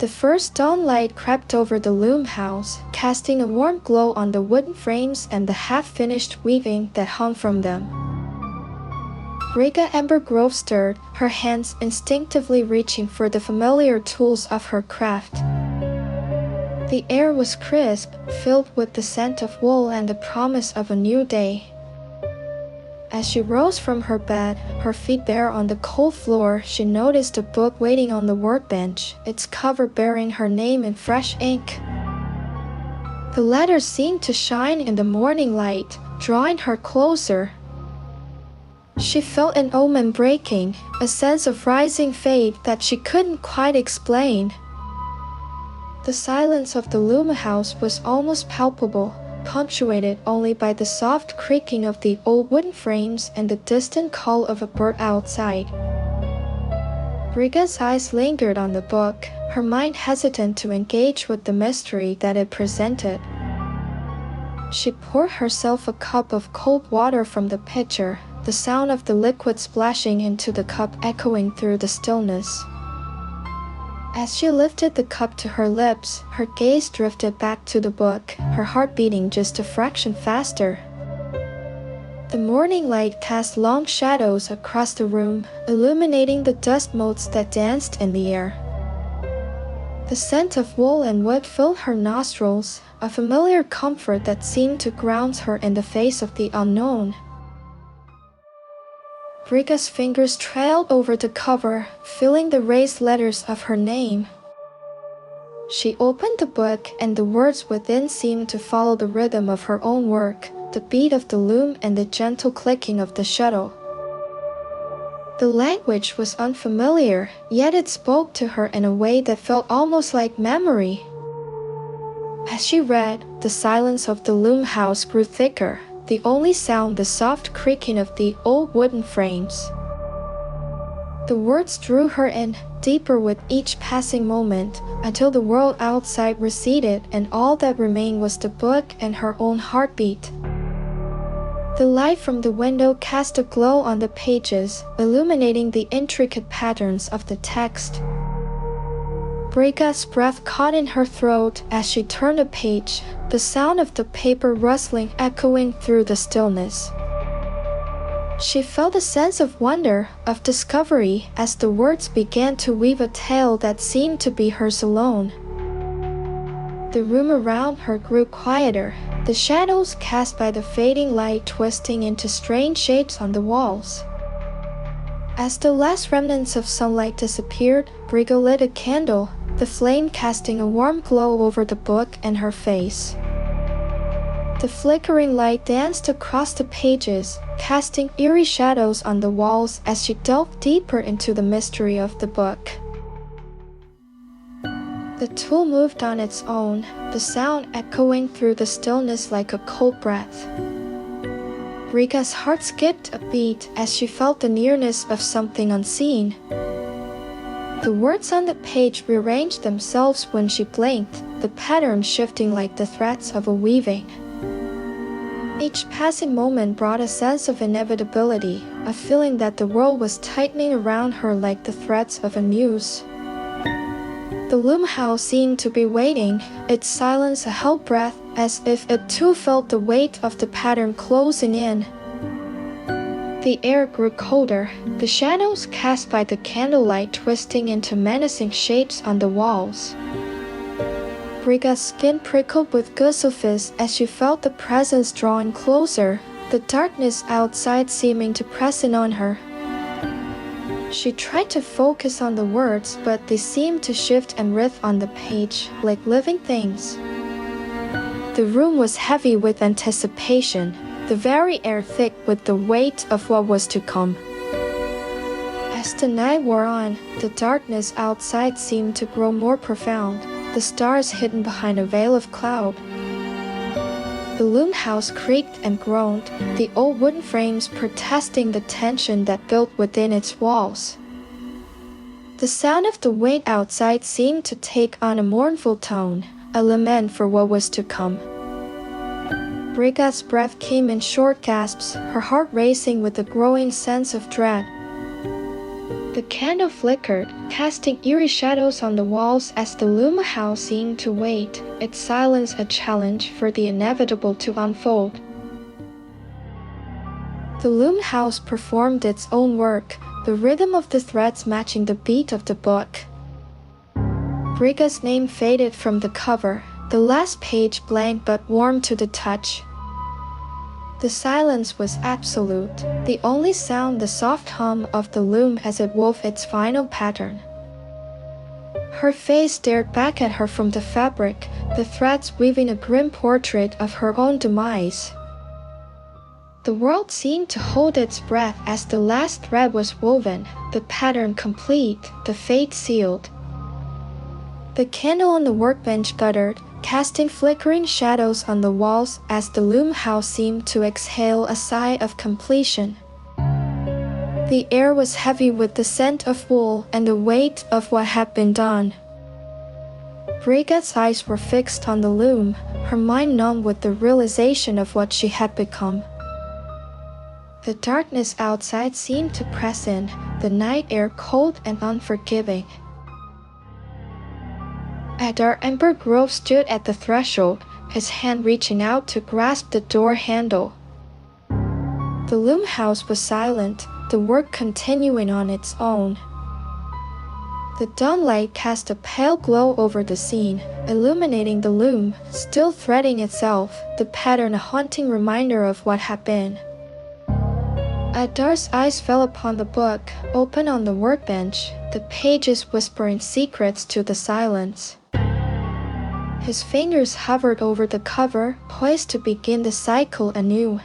The first dawn light crept over the loom house, casting a warm glow on the wooden frames and the half-finished weaving that hung from them. Briga Embergrove stirred, her hands instinctively reaching for the familiar tools of her craft. The air was crisp, filled with the scent of wool and the promise of a new day. As she rose from her bed, her feet bare on the cold floor, she noticed a book waiting on the workbench, its cover bearing her name in fresh ink. The letters seemed to shine in the morning light, drawing her closer. She felt an omen breaking, a sense of rising fate that she couldn't quite explain. The silence of the loom house was almost palpable, punctuated only by the soft creaking of the old wooden frames and the distant call of a bird outside. Briga's eyes lingered on the book, her mind hesitant to engage with the mystery that it presented. She poured herself a cup of cold water from the pitcher, the sound of the liquid splashing into the cup echoing through the stillness. As she lifted the cup to her lips, her gaze drifted back to the book, her heart beating just a fraction faster. The morning light cast long shadows across the room, illuminating the dust motes that danced in the air. The scent of wool and wood filled her nostrils, a familiar comfort that seemed to ground her in the face of the unknown. Briga's fingers trailed over the cover, feeling the raised letters of her name. She opened the book, and the words within seemed to follow the rhythm of her own work, the beat of the loom and the gentle clicking of the shuttle. The language was unfamiliar, yet it spoke to her in a way that felt almost like memory. As she read, the silence of the loom house grew thicker, the only sound the soft creaking of the old wooden frames. The words drew her in, deeper with each passing moment, until the world outside receded and all that remained was the book and her own heartbeat. The light from the window cast a glow on the pages, illuminating the intricate patterns of the text. Briga's breath caught in her throat as she turned a page, the sound of the paper rustling echoing through the stillness. She felt a sense of wonder, of discovery, as the words began to weave a tale that seemed to be hers alone. The room around her grew quieter, the shadows cast by the fading light twisting into strange shapes on the walls. As the last remnants of sunlight disappeared, Briga lit a candle, the flame casting a warm glow over the book and her face. The flickering light danced across the pages, casting eerie shadows on the walls as she delved deeper into the mystery of the book. The tool moved on its own, the sound echoing through the stillness like a cold breath. Briga's heart skipped a beat as she felt the nearness of something unseen. The words on the page rearranged themselves when she blinked, the pattern shifting like the threads of a weaving. Each passing moment brought a sense of inevitability, a feeling that the world was tightening around her like the threads of a noose. The loom house seemed to be waiting, its silence a held breath, as if it too felt the weight of the pattern closing in. The air grew colder, the shadows cast by the candlelight twisting into menacing shapes on the walls. Briga's skin prickled with goosebumps as she felt the presence drawing closer, the darkness outside seeming to press in on her. She tried to focus on the words, but they seemed to shift and writhe on the page, like living things. The room was heavy with anticipation, the very air thick with the weight of what was to come. As the night wore on, the darkness outside seemed to grow more profound, the stars hidden behind a veil of cloud. The loom house creaked and groaned, the old wooden frames protesting the tension that built within its walls. The sound of the wind outside seemed to take on a mournful tone, a lament for what was to come. Briga's breath came in short gasps, her heart racing with a growing sense of dread. The candle flickered, casting eerie shadows on the walls as the loom house seemed to wait, its silence a challenge for the inevitable to unfold. The loom house performed its own work, the rhythm of the threads matching the beat of the book. Briga's name faded from the cover, the last page blank but warm to the touch. The silence was absolute, the only sound the soft hum of the loom as it wove its final pattern. Her face stared back at her from the fabric, the threads weaving a grim portrait of her own demise. The world seemed to hold its breath as the last thread was woven, the pattern complete, the fate sealed. The candle on the workbench guttered, casting flickering shadows on the walls as the loom house seemed to exhale a sigh of completion. The air was heavy with the scent of wool and the weight of what had been done. Briga's eyes were fixed on the loom, her mind numb with the realization of what she had become. The darkness outside seemed to press in, the night air cold and unforgiving. Embergrove stood at the threshold, his hand reaching out to grasp the door handle. The loom house was silent, the work continuing on its own. The dawnlight cast a pale glow over the scene, illuminating the loom, still threading itself, the pattern a haunting reminder of what had been. Adar's eyes fell upon the book, open on the workbench, the pages whispering secrets to the silence. His fingers hovered over the cover, poised to begin the cycle anew.